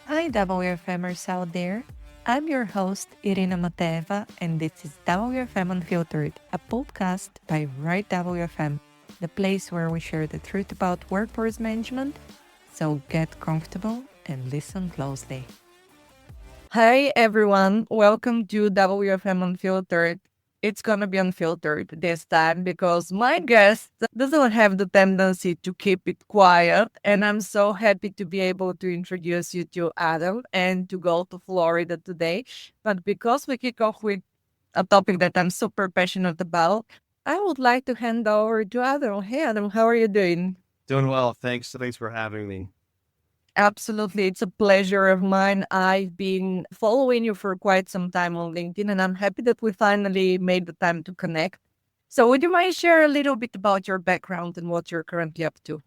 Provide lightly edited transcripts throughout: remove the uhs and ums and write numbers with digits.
Hi, WFMers out there. I'm your host, Irina, and this is WFM Unfiltered, a podcast by WFM, the place where we share the truth about workforce management. So get comfortable and listen closely. Hi, everyone. Welcome to WFM Unfiltered. It's going to be unfiltered this time because my guest doesn't have the tendency to keep it quiet. And I'm so happy to be able to introduce you to Adam and to go to Florida today. But because we kick off with a topic that I'm super passionate about, I would like to hand over to Adam. Hey, Adam, how are you doing? Doing well. Thanks for having me. Absolutely. It's a pleasure of mine. I've been following you for quite some time on LinkedIn, and I'm happy that we finally made the time to connect. So, would you mind share a little bit about your background and what you're currently up to?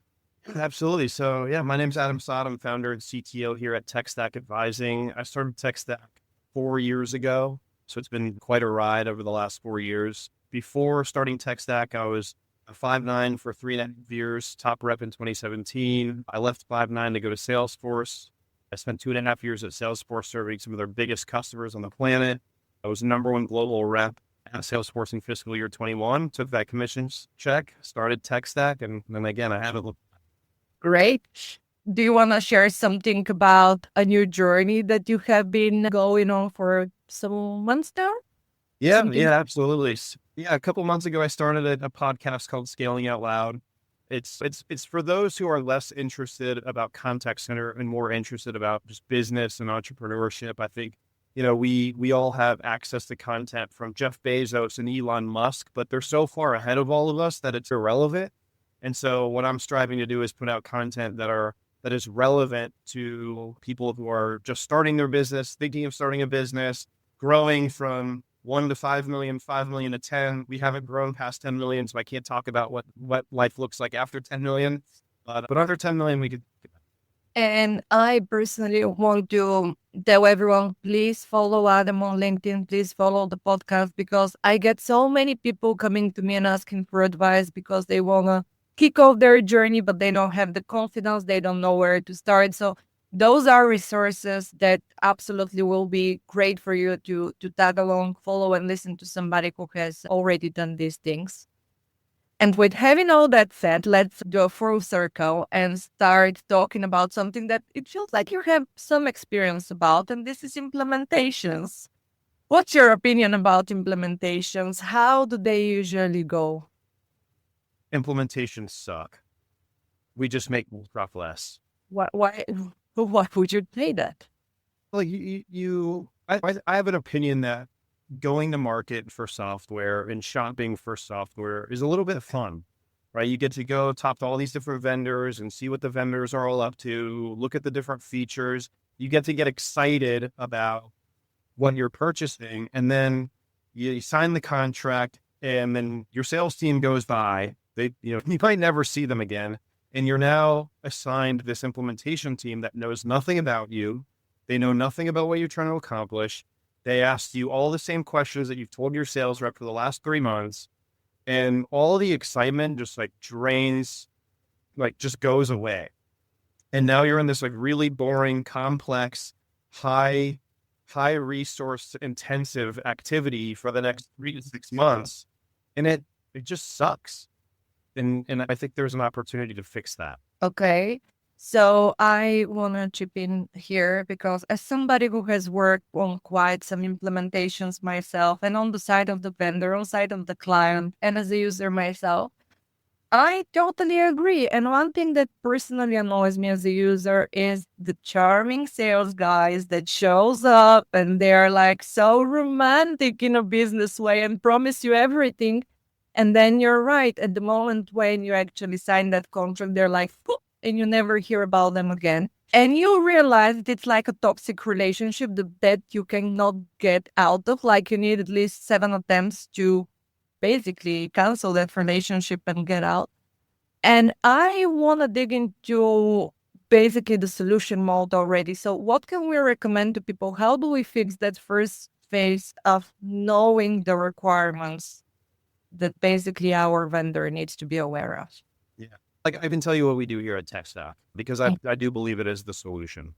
Absolutely. So yeah, my name's Adam Saad. I'm founder and CTO here at TechStack Advising. I started TechStack 4 years ago. So it's been quite a ride over the last 4 years. Before starting TechStack, I was a 5'9" for 3.5 years, top rep in 2017. I left 5'9" to go to Salesforce. I spent 2.5 years at Salesforce serving some of their biggest customers on the planet. I was number one global rep at Salesforce in fiscal year 21, took that commissions check, started TechStack, and then again, I haven't looked. Great. Do you want to share something about a new journey that you have been going on for some months now? Yeah, Something. yeah, absolutely. Yeah, a couple months ago, I started a podcast called Scaling Out Loud. It's for those who are less interested about contact center and more interested about just business and entrepreneurship. I think, we all have access to content from Jeff Bezos and Elon Musk, but they're so far ahead of all of us that it's irrelevant. And so what I'm striving to do is put out content that is relevant to people who are just starting their business, thinking of starting a business, growing from 1 to 5 million, 5 million to 10. We haven't grown past 10 million, so I can't talk about what life looks like after 10 million. But under 10 million, we could. And I personally want to tell everyone, please follow Adam on LinkedIn. Please follow the podcast because I get so many people coming to me and asking for advice because they want to kick off their journey, but they don't have the confidence. They don't know where to start. So those are resources that absolutely will be great for you to tag along, follow, and listen to somebody who has already done these things. And with having all that said, let's do a full circle and start talking about something that it feels like you have some experience about, and this is implementations. What's your opinion about implementations? How do they usually go? Implementations suck. We just make stuff less. Why why would you say that? Like I have an opinion that going to market for software and shopping for software is a little bit of fun, right? You get to go talk to all these different vendors and see what the vendors are all up to, look at the different features. You get excited about what you're purchasing. And then you sign the contract and then your sales team goes by. You might never see them again. And you're now assigned this implementation team that knows nothing about you. They know nothing about what you're trying to accomplish. They asked you all the same questions that you've told your sales rep for the last 3 months. And all the excitement just like drains, like just goes away. And now you're in this like really boring, complex, high resource intensive activity for the next 3 to 6 months. And it just sucks. And I think there's an opportunity to fix that. Okay. So I want to chip in here because as somebody who has worked on quite some implementations myself and on the side of the vendor, on side of the client, and as a user myself, I totally agree. And one thing that personally annoys me as a user is the charming sales guys that shows up and they're like so romantic in a business way and promise you everything. And then you're right. At the moment when you actually sign that contract, they're like, "Poof," and you never hear about them again. And you realize that it's like a toxic relationship that you cannot get out of. Like you need at least 7 attempts to basically cancel that relationship and get out. And I want to dig into basically the solution mode already. So, what can we recommend to people? How do we fix that first phase of knowing the requirements that basically our vendor needs to be aware of? Yeah. Like I can tell you what we do here at TechStack because I do believe it is the solution.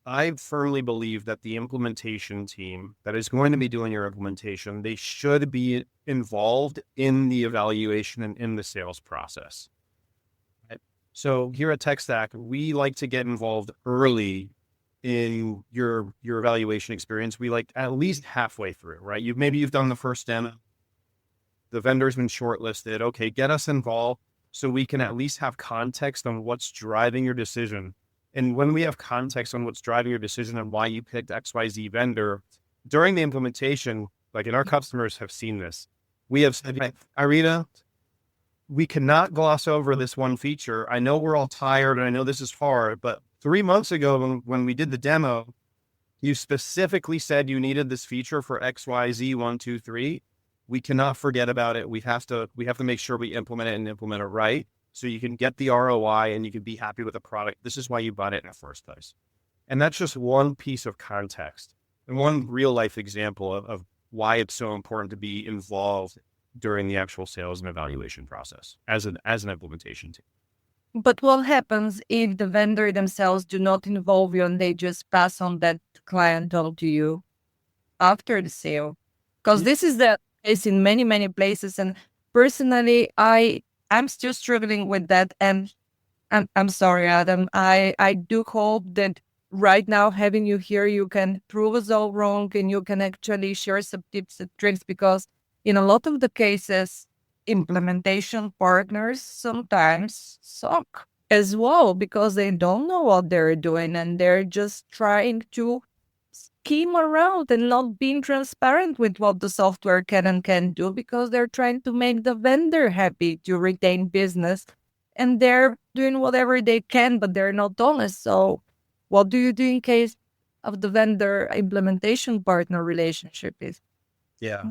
I firmly believe that the implementation team that is going to be doing your implementation, they should be involved in the evaluation and in the sales process. Right? So here at TechStack, we like to get involved early in your evaluation experience. We like at least halfway through, right? You've done the first demo, the vendor's been shortlisted. Okay, get us involved so we can at least have context on what's driving your decision. And when we have context on what's driving your decision and why you picked XYZ vendor during the implementation, like, and our customers have seen this, we have said, "Hey, Irina, we cannot gloss over this one feature. I know we're all tired and I know this is hard, but 3 months ago when we did the demo, you specifically said you needed this feature for XYZ 1, 2, 3. We cannot forget about it. We have to make sure we implement it and implement it right. So you can get the ROI and you can be happy with the product. This is why you bought it in the first place." And that's just one piece of context and one real life example of why it's so important to be involved during the actual sales and evaluation process as an implementation team. But what happens if the vendor themselves do not involve you and they just pass on that client on to you after the sale? Because this is the case in many, many places. And personally, I'm still struggling with that. And I'm sorry, Adam. I do hope that right now, having you here, you can prove us all wrong and you can actually share some tips and tricks, because in a lot of the cases, implementation partners sometimes suck as well because they don't know what they're doing and they're just trying to scheme around and not being transparent with what the software can and can't do, because they're trying to make the vendor happy to retain business, and they're doing whatever they can, but they're not honest. So what do you do in case of the vendor implementation partner relationship is? Yeah.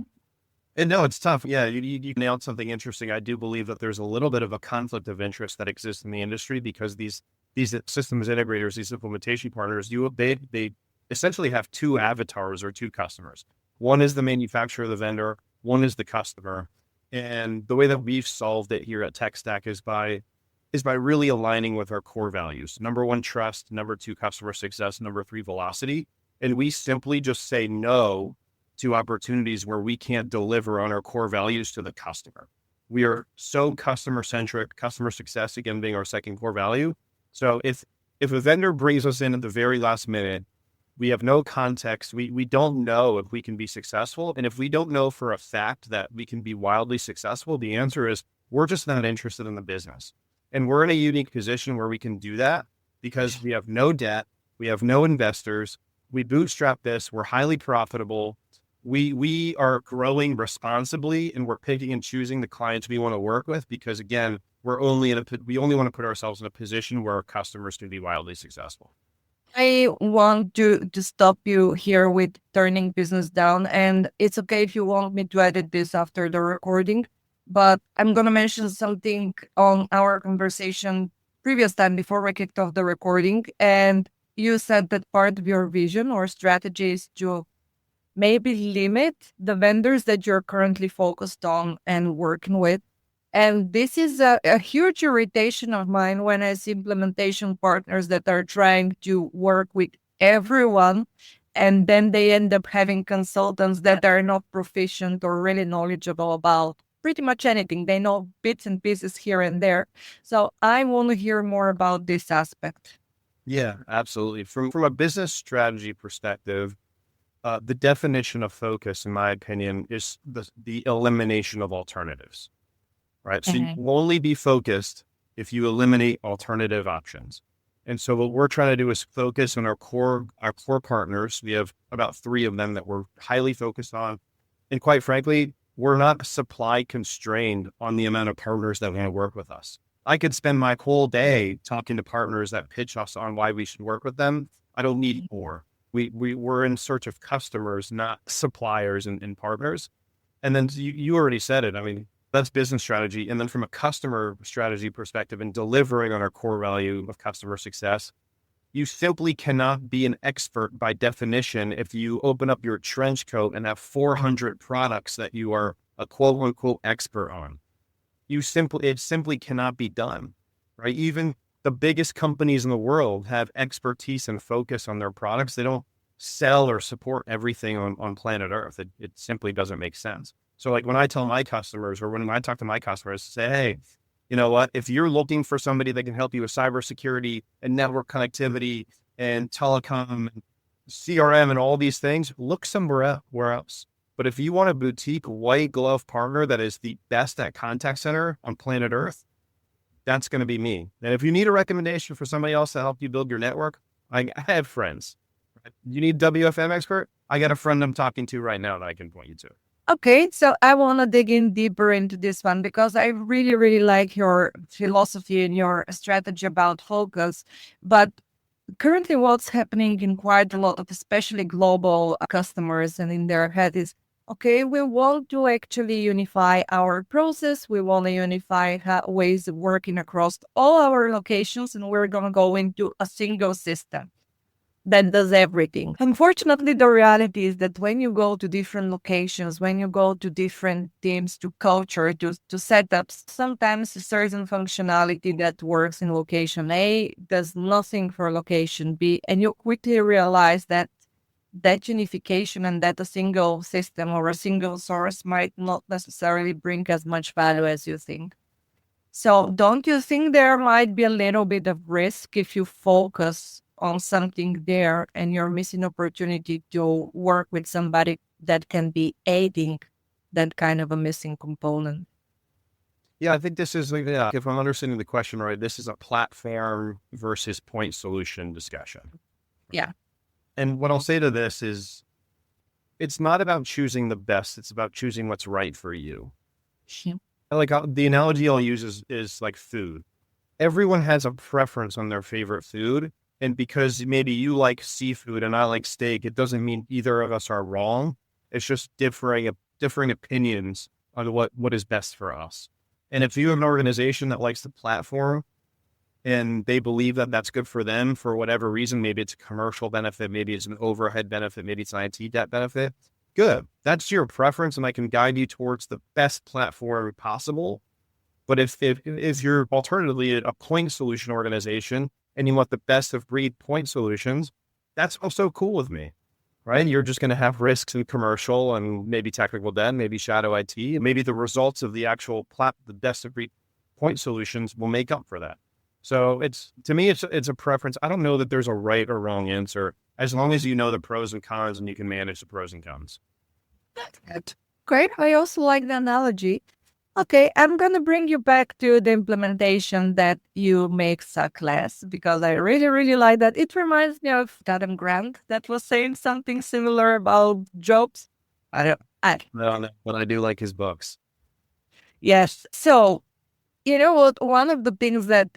And no, it's tough. Yeah, you nailed something interesting. I do believe that there's a little bit of a conflict of interest that exists in the industry because these systems integrators, these implementation partners, they essentially have two avatars or two customers. One is the manufacturer, the vendor. One is the customer. And the way that we've solved it here at TechStack is by really aligning with our core values. Number one, trust. Number two, customer success. Number three, velocity. And we simply just say no to opportunities where we can't deliver on our core values to the customer. We are so customer centric, customer success, again, being our second core value. So if a vendor brings us in at the very last minute, we have no context. We don't know if we can be successful. And if we don't know for a fact that we can be wildly successful, the answer is we're just not interested in the business. And we're in a unique position where we can do that because we have no debt. We have no investors. We bootstrap this. We're highly profitable. We are growing responsibly, and we're picking and choosing the clients we want to work with because, again, we only want to put ourselves in a position where our customers can be wildly successful. I want to stop you here with turning business down, and it's okay if you want me to edit this after the recording, but I'm going to mention something on our conversation previous time before we kicked off the recording. And you said that part of your vision or strategy is to maybe limit the vendors that you're currently focused on and working with. And this is a huge irritation of mine when I see implementation partners that are trying to work with everyone, and then they end up having consultants that are not proficient or really knowledgeable about pretty much anything. They know bits and pieces here and there. So I want to hear more about this aspect. Yeah, absolutely. From a business strategy perspective, the definition of focus, in my opinion, is the elimination of alternatives. Right. So you will only be focused if you eliminate alternative options. And so what we're trying to do is focus on our core partners. We have about 3 of them that we're highly focused on. And quite frankly, we're not supply constrained on the amount of partners that want to work with us. I could spend my whole day talking to partners that pitch us on why we should work with them. I don't need more. We're in search of customers, not suppliers and partners. And then you already said it. I mean, that's business strategy. And then from a customer strategy perspective and delivering on our core value of customer success, you simply cannot be an expert by definition if you open up your trench coat and have 400 products that you are a quote unquote expert on. It simply cannot be done, right? Even the biggest companies in the world have expertise and focus on their products. They don't sell or support everything on planet Earth. It simply doesn't make sense. So like when I tell my customers, or when I talk to my customers, say, hey, you know what, if you're looking for somebody that can help you with cybersecurity and network connectivity and telecom, and CRM and all these things, look somewhere else. But if you want a boutique white glove partner that is the best at contact center on planet Earth, that's going to be me. And if you need a recommendation for somebody else to help you build your network, I have friends. You need WFM expert? I got a friend I'm talking to right now that I can point you to. Okay, so I want to dig in deeper into this one because I really, really like your philosophy and your strategy about focus. But currently, what's happening in quite a lot of, especially global customers, and in their head is, okay, we want to actually unify our process. We want to unify ways of working across all our locations, and we're going to go into a single system that does everything. Unfortunately, the reality is that when you go to different locations, when you go to different teams, to culture, to setups, sometimes a certain functionality that works in location A does nothing for location B. And you quickly realize that that unification and that a single system or a single source might not necessarily bring as much value as you think. So don't you think there might be a little bit of risk if you focus on something there and you're missing opportunity to work with somebody that can be aiding that kind of a missing component? Yeah, I think this is like, yeah, if I'm understanding the question right, this is a platform versus point solution discussion. Yeah. And what I'll say to this is, it's not about choosing the best. It's about choosing what's right for you. Sure. Like the analogy I'll use is like food. Everyone has a preference on their favorite food. And because maybe you like seafood and I like steak, it doesn't mean either of us are wrong. It's just differing opinions on what is best for us. And if you have an organization that likes the platform and they believe that that's good for them for whatever reason, maybe it's a commercial benefit, maybe it's an overhead benefit, maybe it's an IT debt benefit, good. That's your preference, and I can guide you towards the best platform possible. But if you're alternatively a point solution organization and you want the best of breed point solutions, that's also cool with me, right? You're just going to have risks in commercial and maybe technical debt, maybe shadow IT, maybe the results of the actual the best of breed point solutions will make up for that. So to me, it's a preference. I don't know that there's a right or wrong answer, as long as you know the pros and cons and you can manage the pros and cons. That's great. I also like the analogy. Okay, I'm going to bring you back to the implementation that you make suck less because I really, really like that. It reminds me of Adam Grant that was saying something similar about jobs. I don't, No, but I do like his books. yes. So, you know what? One of the things that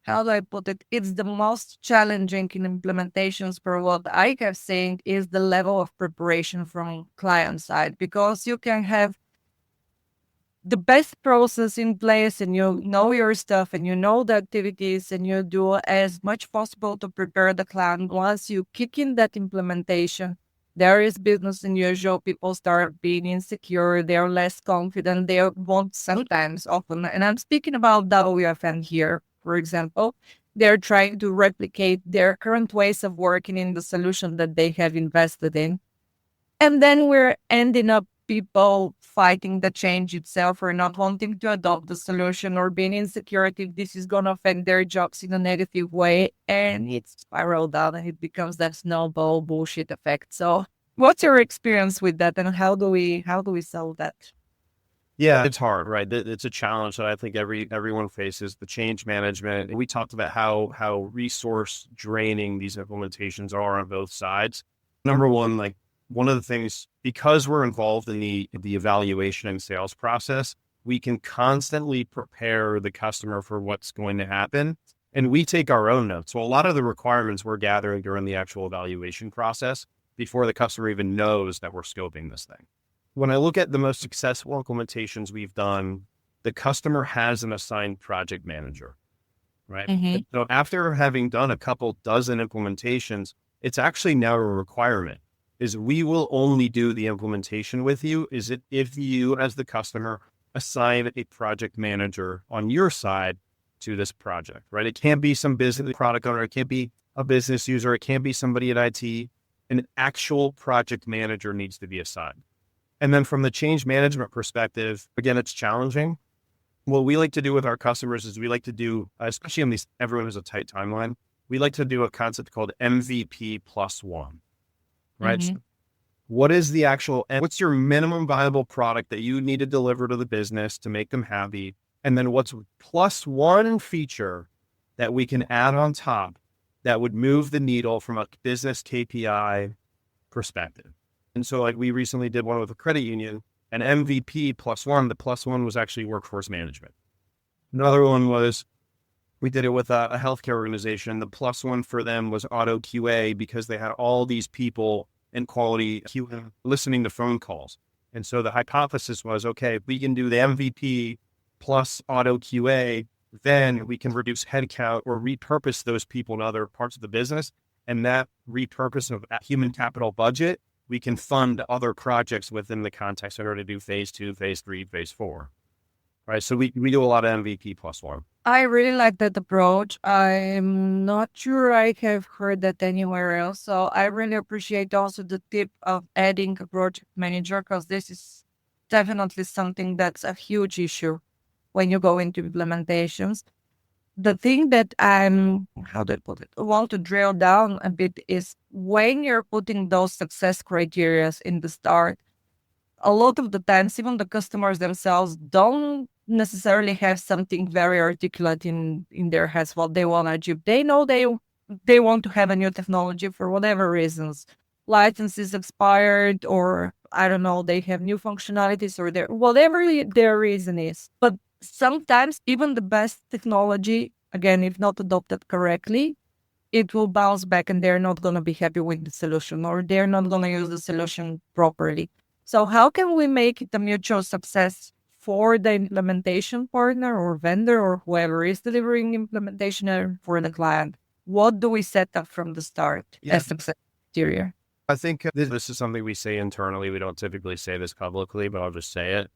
how do I put it? It's the most challenging in implementations for what I have seen is the level of preparation from client side because you can have the best process in place and you know your stuff and you know the activities and you do as much possible to prepare the client. Once you kick in that implementation, there is business as usual. People start being insecure. They're less confident. They want sometimes often, and I'm speaking about WFM here, for example, they're trying to replicate their current ways of working in the solution that they have invested in. And then we're ending up people fighting the change itself or not wanting to adopt the solution or being insecure if this is going to affect their jobs in a negative way. And it spiraled down and it becomes that snowball bullshit effect. So what's your experience with that and how do we solve that? Yeah, it's hard, right? It's a challenge that I think everyone faces, the change management. We talked about how resource draining these implementations are on both sides. Number one, like one of the things, because we're involved in the evaluation and sales process, we can constantly prepare the customer for what's going to happen. And we take our own notes. So a lot of the requirements we're gathering during the actual evaluation process before the customer even knows that we're scoping this thing. When I look at the most successful implementations we've done, the customer has an assigned project manager, right? Mm-hmm. So after having done a couple dozen implementations, it's actually now a requirement is we will only do the implementation with you is it if you as the customer assign a project manager on your side to this project, right? It can't be some business product owner. It can't be a business user. It can't be somebody at IT. An actual project manager needs to be assigned. And then from the change management perspective, again, it's challenging. What we like to do with our customers is we like to do, especially on these, everyone has a tight timeline. We like to do a concept called MVP plus one, right? So what is the actual, and what's your minimum viable product that you need to deliver to the business to make them happy? And then what's plus one feature that we can add on top that would move the needle from a business KPI perspective? And so like we recently did one with a credit union, an MVP plus one, the plus one was actually workforce management. Another one was, we did it with a healthcare organization. The plus one for them was auto QA because they had all these people in quality QA listening to phone calls. And so the hypothesis was, okay, if we can do the MVP plus auto QA, then we can reduce headcount or repurpose those people in other parts of the business. And that repurpose of human capital budget, we can fund other projects within the context in order to do phase 2, phase 3, phase 4. Right. So we do a lot of MVP plus one. I really like that approach. I'm not sure I have heard that anywhere else. So I really appreciate also the tip of adding a project manager, because this is definitely something that's a huge issue when you go into implementations. The thing that how do I put it, want to drill down a bit is when you're putting those success criteria in the start, a lot of the times, even the customers themselves don't necessarily have something very articulate in their heads what they want to achieve. They know they want to have a new technology for whatever reasons. Licenses expired, or I don't know, they have new functionalities, or whatever their reason is. But sometimes even the best technology, again, if not adopted correctly, it will bounce back and they're not going to be happy with the solution, or they're not going to use the solution properly. So how can we make it a mutual success for the implementation partner or vendor or whoever is delivering implementation and for the client? What do we set up from the start as success criteria? I think this is something we say internally. We don't typically say this publicly, but I'll just say it,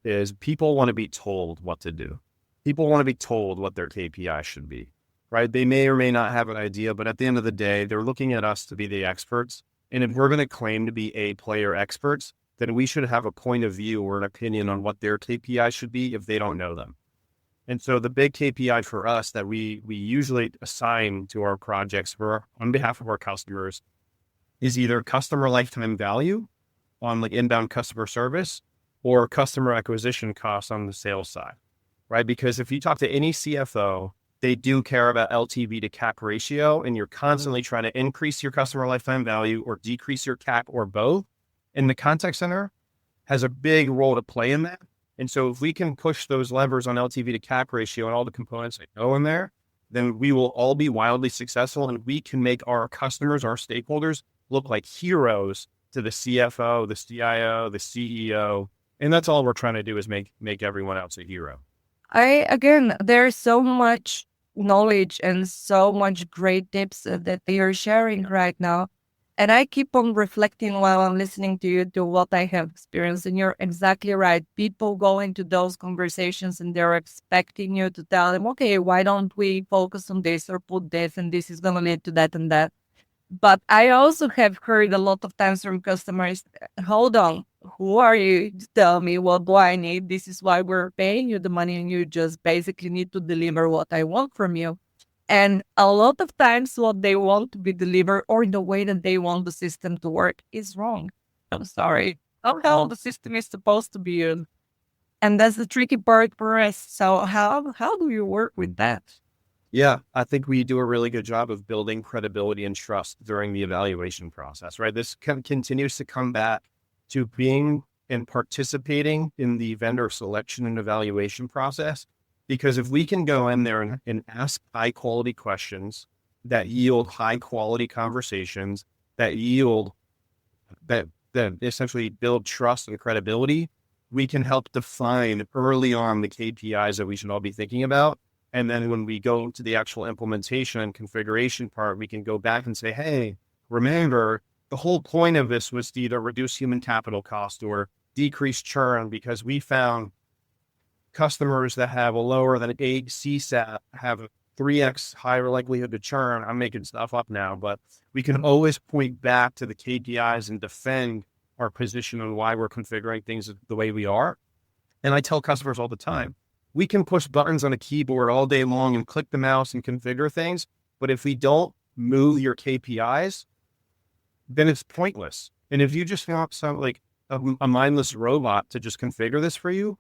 is people want to be told what to do. People want to be told what their KPI should be, right? They may or may not have an idea, but at the end of the day, they're looking at us to be the experts. And if we're going to claim to be A player experts, then we should have a point of view or an opinion on what their KPI should be if they don't know them. And so the big KPI for us that we usually assign to our projects on behalf of our customers is either customer lifetime value on like inbound customer service or customer acquisition costs on the sales side, right? Because if you talk to any CFO, they do care about LTV to CAC ratio, and you're constantly trying to increase your customer lifetime value or decrease your CAC or both. And the contact center has a big role to play in that. And so if we can push those levers on LTV to CAC ratio and all the components that go in there, then we will all be wildly successful, and we can make our customers, our stakeholders, look like heroes to the CFO, the CIO, the CEO. And that's all we're trying to do is make everyone else a hero. Again, there's so much knowledge and so much great tips that you're sharing right now. And I keep on reflecting while I'm listening to you to what I have experienced. And you're exactly right. People go into those conversations and they're expecting you to tell them, okay, why don't we focus on this or put this, and this is going to lead to that and that. But I also have heard a lot of times from customers, hold on, who are you to tell me what do I need? This is why we're paying you the money, and you just basically need to deliver what I want from you. And a lot of times what they want to be delivered or the way that they want the system to work is wrong. I'm sorry. How the system is supposed to be used. And that's the tricky part for us. So how do you work with that? Yeah, I think we do a really good job of building credibility and trust during the evaluation process, right? This continues to come back to being and participating in the vendor selection and evaluation process. Because if we can go in there and ask high quality questions that yield high quality conversations, that essentially build trust and credibility, we can help define early on the KPIs that we should all be thinking about. And then when we go to the actual implementation and configuration part, we can go back and say, hey, remember, the whole point of this was to either reduce human capital cost or decrease churn, because we found customers that have a lower than 8 CSAT have a 3x higher likelihood to churn. I'm making stuff up now, but we can always point back to the KPIs and defend our position on why we're configuring things the way we are. And I tell customers all the time, we can push buttons on a keyboard all day long and click the mouse and configure things. But if we don't move your KPIs, then it's pointless. And if you just want some like a mindless robot to just configure this for you,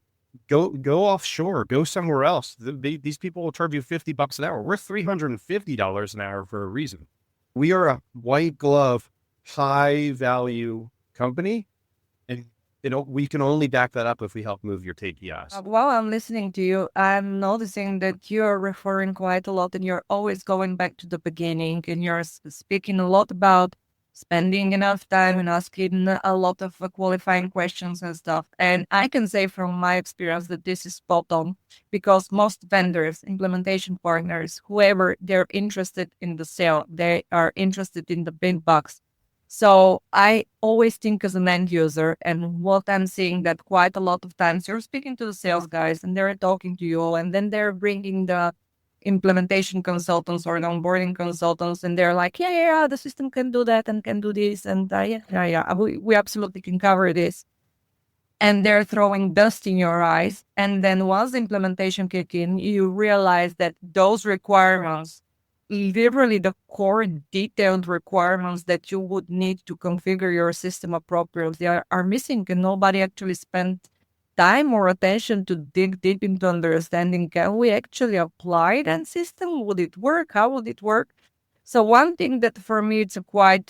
go offshore, go somewhere else. These people will charge you $50 an hour. We're $350 an hour for a reason. We are a white glove, high value company, and we can only back that up if we help move your KPIs. While I'm listening to you, I'm noticing that you're referring quite a lot and you're always going back to the beginning and you're speaking a lot about spending enough time and asking a lot of qualifying questions and stuff. And I can say from my experience that this is spot on because most vendors, implementation partners, whoever, they're interested in the sale. They are interested in the big bucks. So I always think as an end user, and what I'm seeing that quite a lot of times you're speaking to the sales guys and they're talking to you and then they're bringing the implementation consultants or the onboarding consultants and they're like, yeah, the system can do that and can do this. And we absolutely can cover this. And they're throwing dust in your eyes. And then once the implementation kick in, you realize that those requirements, literally the core detailed requirements that you would need to configure your system appropriately are missing, and nobody actually spent time or attention to dig deep into understanding, can we actually apply that system? Would it work? How would it work? So one thing that for me it's a quite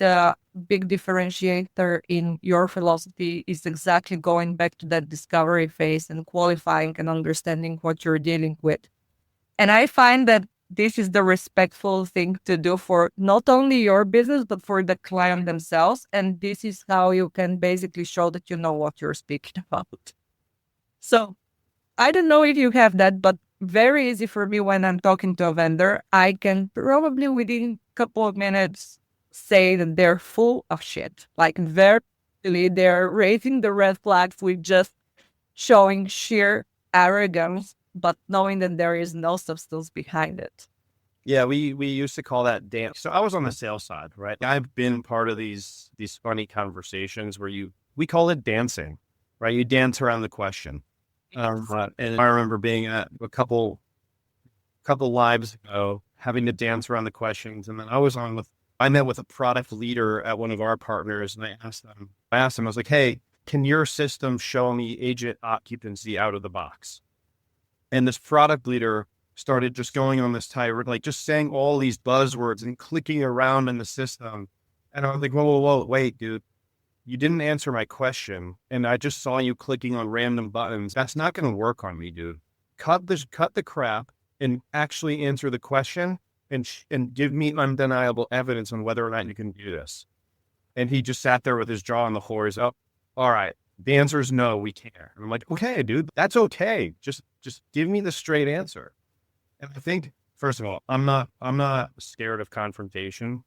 big differentiator in your philosophy is exactly going back to that discovery phase and qualifying and understanding what you're dealing with. And I find that this is the respectful thing to do for not only your business, but for the client themselves. And this is how you can basically show that you know what you're speaking about. So I don't know if you have that, but very easy for me when I'm talking to a vendor, I can probably within a couple of minutes say that they're full of shit. Like very easily, they're raising the red flags with just showing sheer arrogance, but knowing that there is no substance behind it. Yeah, we used to call that dance. So I was on the sales side, right? I've been part of these funny conversations where we call it dancing, right? You dance around the question. And I remember being at a couple lives ago, having to dance around the questions. And then I met with a product leader at one of our partners, and I asked them, I was like, hey, can your system show me agent occupancy out of the box? And this product leader started just going on this tirade, like just saying all these buzzwords and clicking around in the system. And I was like, whoa, wait, dude. You didn't answer my question, and I just saw you clicking on random buttons. That's not going to work on me, dude. Cut the crap and actually answer the question and give me undeniable evidence on whether or not you can do this. And he just sat there with his jaw on the floor. He's up. All right. The answer is no, we can't. And I'm like, okay, dude, that's okay. Just give me the straight answer. And I think, first of all, I'm not scared of confrontation.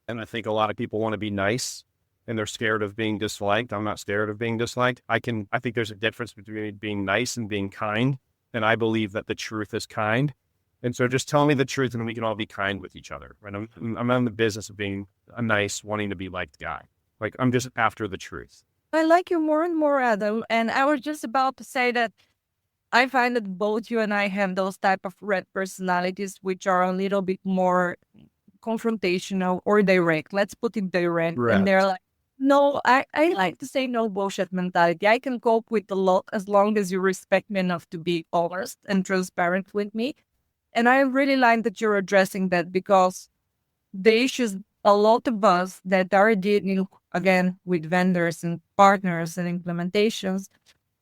And I think a lot of people want to be nice and they're scared of being disliked. I'm not scared of being disliked. I think there's a difference between being nice and being kind. And I believe that the truth is kind. And so just tell me the truth and we can all be kind with each other. Right? I'm in the business of being a nice, wanting to be liked guy. Like I'm just after the truth. I like you more and more, Adam. And I was just about to say that I find that both you and I have those type of red personalities, which are a little bit more confrontational or direct. Let's put it direct. Right. And they're like, no, I like to say no bullshit mentality. I can cope with a lot as long as you respect me enough to be honest and transparent with me. And I really like that you're addressing that because the issues a lot of us that are dealing again with vendors and partners and implementations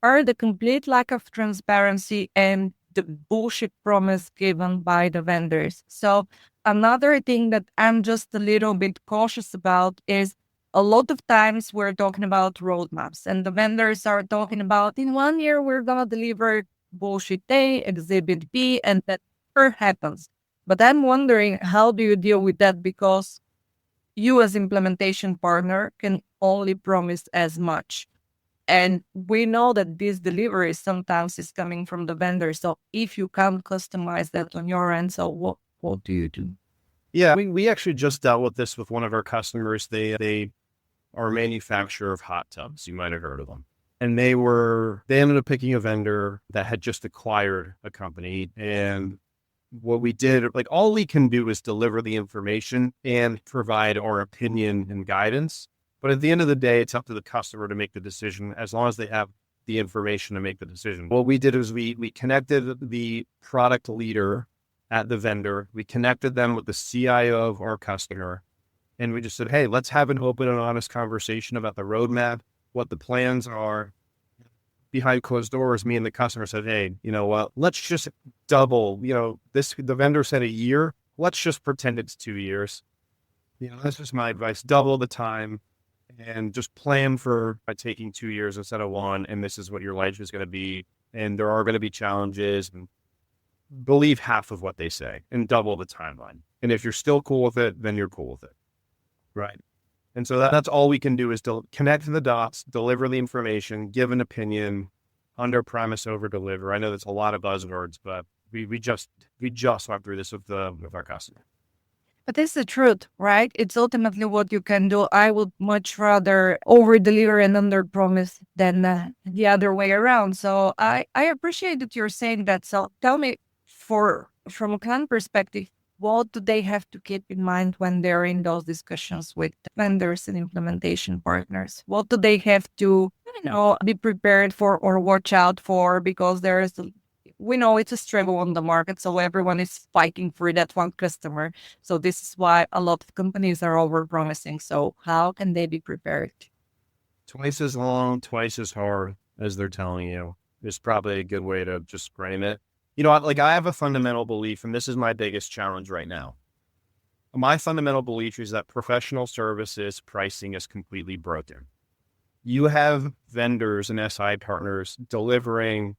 are the complete lack of transparency and the bullshit promise given by the vendors. So another thing that I'm just a little bit cautious about is a lot of times we're talking about roadmaps and the vendors are talking about in 1 year, we're going to deliver bullshit A, exhibit B, and that never happens. But I'm wondering, how do you deal with that? Because you as implementation partner can only promise as much. And we know that this delivery sometimes is coming from the vendor. So if you can't customize that on your end, so what do you do? Yeah, we actually just dealt with this with one of our customers. They are a manufacturer of hot tubs. You might have heard of them. And they ended up picking a vendor that had just acquired a company. And what we did, like all we can do is deliver the information and provide our opinion and guidance. But at the end of the day, it's up to the customer to make the decision as long as they have the information to make the decision. What we did is we connected the product leader at the vendor. We connected them with the CIO of our customer. And we just said, hey, let's have an open and honest conversation about the roadmap, what the plans are. Behind closed doors, me and the customer said, hey, you know what, let's just double, the vendor said a year. Let's just pretend it's 2 years. That's just my advice. Double the time and just plan for by taking 2 years instead of one. And this is what your life is going to be. And there are going to be challenges, and believe half of what they say and double the timeline. And if you're still cool with it, then you're cool with it. Right. And so that's all we can do is to connect the dots, deliver the information, give an opinion, under promise, over deliver. I know that's a lot of buzzwords, but we just went through this with our customer. But it's the truth, right? It's ultimately what you can do. I would much rather over deliver and under promise than the other way around. So I appreciate that you're saying that. So tell me, from a client perspective, what do they have to keep in mind when they're in those discussions with vendors and implementation partners? What do they have to, be prepared for or watch out for? Because we know it's a struggle on the market, so everyone is fighting for that one customer. So this is why a lot of companies are over-promising. So how can they be prepared? Twice as long, twice as hard as they're telling you is probably a good way to just frame it. I have a fundamental belief, and this is my biggest challenge right now. My fundamental belief is that professional services pricing is completely broken. You have vendors and SI partners delivering,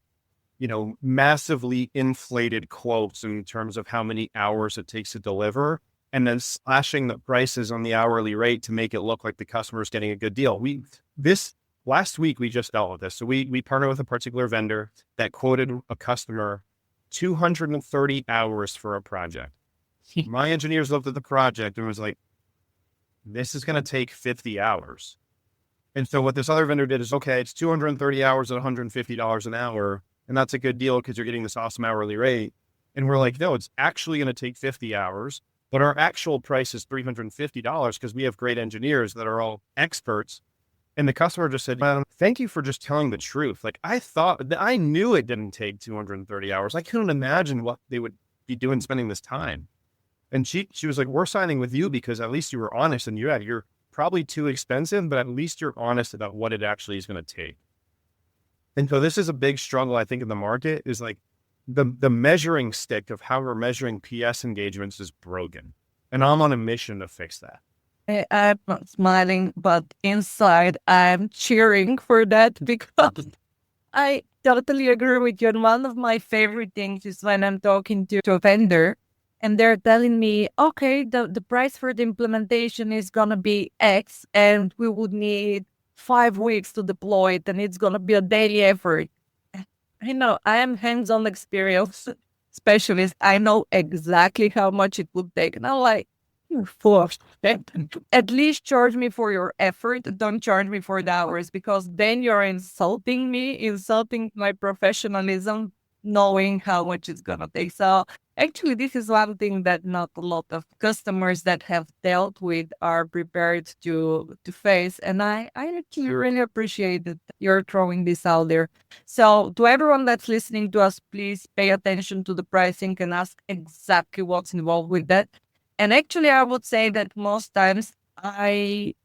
massively inflated quotes in terms of how many hours it takes to deliver, and then slashing the prices on the hourly rate to make it look like the customer is getting a good deal. Last week, we just dealt with this. So we partnered with a particular vendor that quoted a customer 230 hours for a project. My engineers looked at the project and was like, this is going to take 50 hours. And so what this other vendor did is, okay, it's 230 hours at $150 an hour. And that's a good deal because you're getting this awesome hourly rate. And we're like, no, it's actually going to take 50 hours, but our actual price is $350 because we have great engineers that are all experts. And the customer just said, thank you for just telling the truth. Like I knew it didn't take 230 hours. I couldn't imagine what they would be doing spending this time. And she was like, we're signing with you because at least you were honest, and you're probably too expensive, but at least you're honest about what it actually is going to take. And so this is a big struggle, I think, in the market is like the measuring stick of how we're measuring PS engagements is broken. And I'm on a mission to fix that. I'm not smiling, but inside I'm cheering for that because I totally agree with you. And one of my favorite things is when I'm talking to a vendor and they're telling me, okay, the price for the implementation is going to be X and we would need 5 weeks to deploy it and it's going to be a daily effort. I am hands-on experience specialist. I know exactly how much it would take. And I'm like, you're full of shit. At least charge me for your effort. Don't charge me for the hours because then you're insulting me, insulting my professionalism, knowing how much it's going to take. So actually, this is one thing that not a lot of customers that have dealt with are prepared to face. And I actually really appreciate that you're throwing this out there. So to everyone that's listening to us, please pay attention to the pricing and ask exactly what's involved with that. And actually, I would say that most times I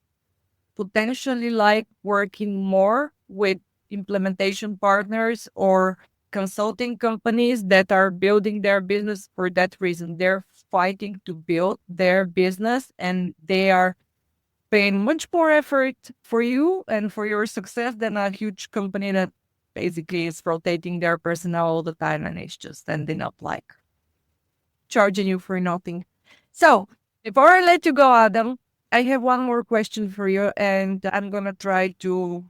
potentially like working more with implementation partners or consulting companies that are building their business for that reason. They're fighting to build their business and they are paying much more effort for you and for your success than a huge company that basically is rotating their personnel all the time and it's just ending up like charging you for nothing. So before I let you go, Adam, I have one more question for you, and I'm going to try to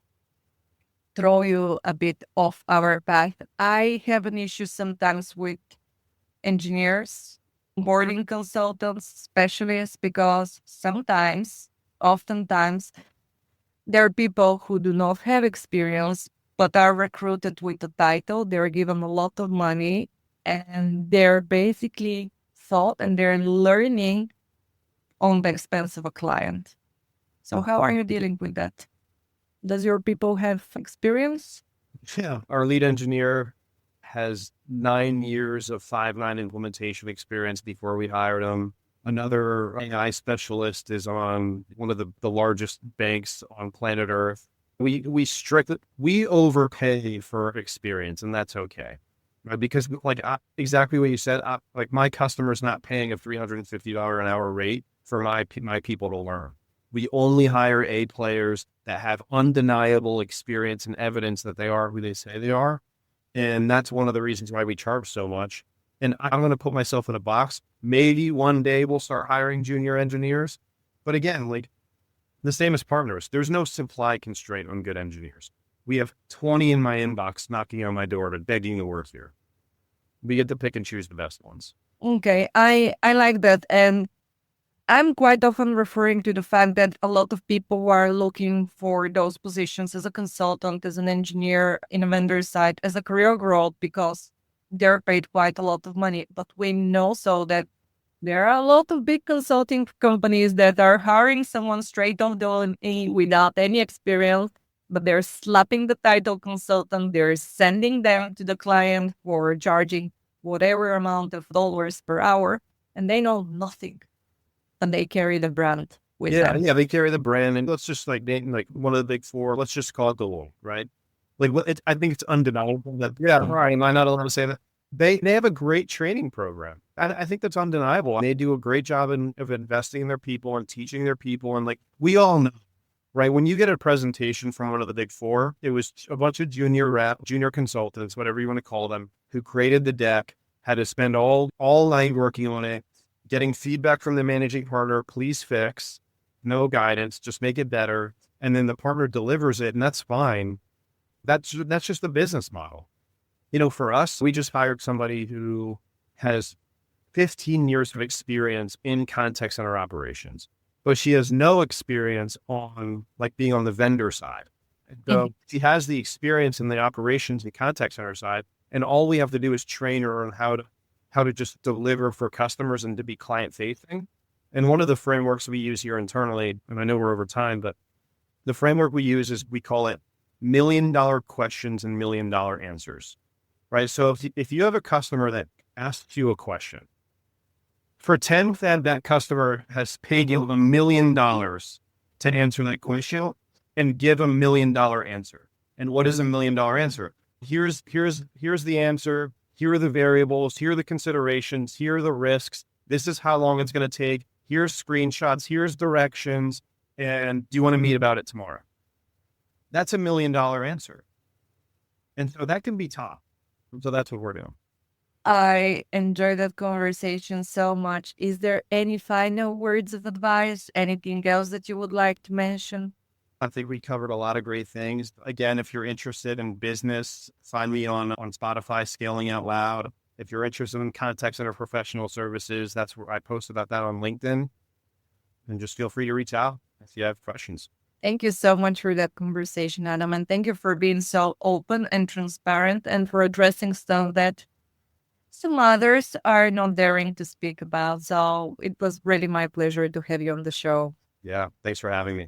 throw you a bit off our path. I have an issue sometimes with engineers, boarding consultants, specialists, because oftentimes, there are people who do not have experience but are recruited with a title. They're given a lot of money and they're basically thought and they're learning on the expense of a client. So, how are you dealing with that? Does your people have experience? Yeah. Our lead engineer has 9 years of 5.9 implementation experience before we hired him. Another AI specialist is on one of the largest banks on planet Earth. We overpay for experience, and that's okay, right? Because exactly what you said, like my customer's not paying a $350 an hour rate for my people to learn. We only hire A players that have undeniable experience and evidence that they are who they say they are. And that's one of the reasons why we charge so much. And I'm going to put myself in a box. Maybe one day we'll start hiring junior engineers. But again, like the same as partners, there's no supply constraint on good engineers. We have 20 in my inbox knocking on my door but begging to work here. We get to pick and choose the best ones. Okay, I like that. And I'm quite often referring to the fact that a lot of people are looking for those positions as a consultant, as an engineer in a vendor side, as a career growth, because they're paid quite a lot of money. But we know so that there are a lot of big consulting companies that are hiring someone straight off the line without any experience, but they're slapping the title consultant, they're sending them to the client for charging whatever amount of dollars per hour, and they know nothing and they carry the brand with Yeah, them. yeah, they carry the brand, and let's just like one of the big four. Let's just call it Google, right? Like, I think it's undeniable that right. Am I not allowed to say that? They have a great training program. I think that's undeniable. They do a great job of investing in their people and teaching their people, and like we all know, right? When you get a presentation from one of the big four, it was a bunch of junior consultants, whatever you want to call them, who created the deck, had to spend all night working on it, getting feedback from the managing partner, please fix, no guidance, just make it better. And then the partner delivers it, and that's fine. That's just the business model. For us, we just hired somebody who has 15 years of experience in contact center operations, but she has no experience on like being on the vendor side. So she has the experience in the operations and contact center side, and all we have to do is train her on how to just deliver for customers and to be client facing. And one of the frameworks we use here internally, and I know we're over time, but the framework we use is, we call it $1 million questions and $1 million answers, right? So if you have a customer that asks you a question, pretend that customer has paid you $1 million to answer that question, and give a $1 million answer. And what is a $1 million answer? Here's the answer. Here are the variables. Here are the considerations. Here are the risks. This is how long it's going to take. Here's screenshots. Here's directions. And do you want to meet about it tomorrow? That's a $1 million answer. And so that can be tough. So that's what we're doing. I enjoyed that conversation so much. Is there any final words of advice? Anything else that you would like to mention? I think we covered a lot of great things. Again, if you're interested in business, find me on Spotify, Scaling Out Loud. If you're interested in contact center professional services, that's where I post about that on LinkedIn. And just feel free to reach out if you have questions. Thank you so much for that conversation, Adam. And thank you for being so open and transparent and for addressing stuff that some others are not daring to speak about. So it was really my pleasure to have you on the show. Yeah, thanks for having me.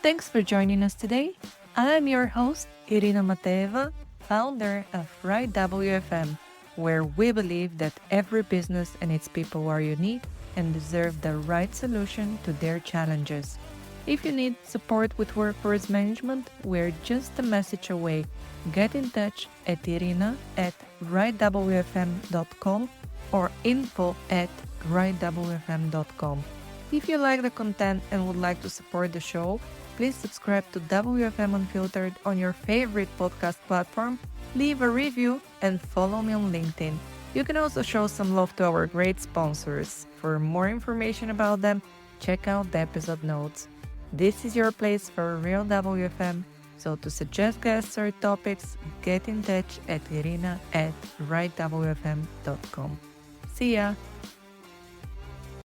Thanks for joining us today. I'm your host, Irina Mateva, founder of Right WFM, where we believe that every business and its people are unique and deserve the right solution to their challenges. If you need support with workforce management, we're just a message away. Get in touch at irina@rightwfm.com or info@rightwfm.com. If you like the content and would like to support the show, please subscribe to WFM Unfiltered on your favorite podcast platform, leave a review, and follow me on LinkedIn. You can also show some love to our great sponsors. For more information about them, check out the episode notes. This is your place for real WFM. So to suggest guests or topics, get in touch at Irina at writewfm.com. See ya!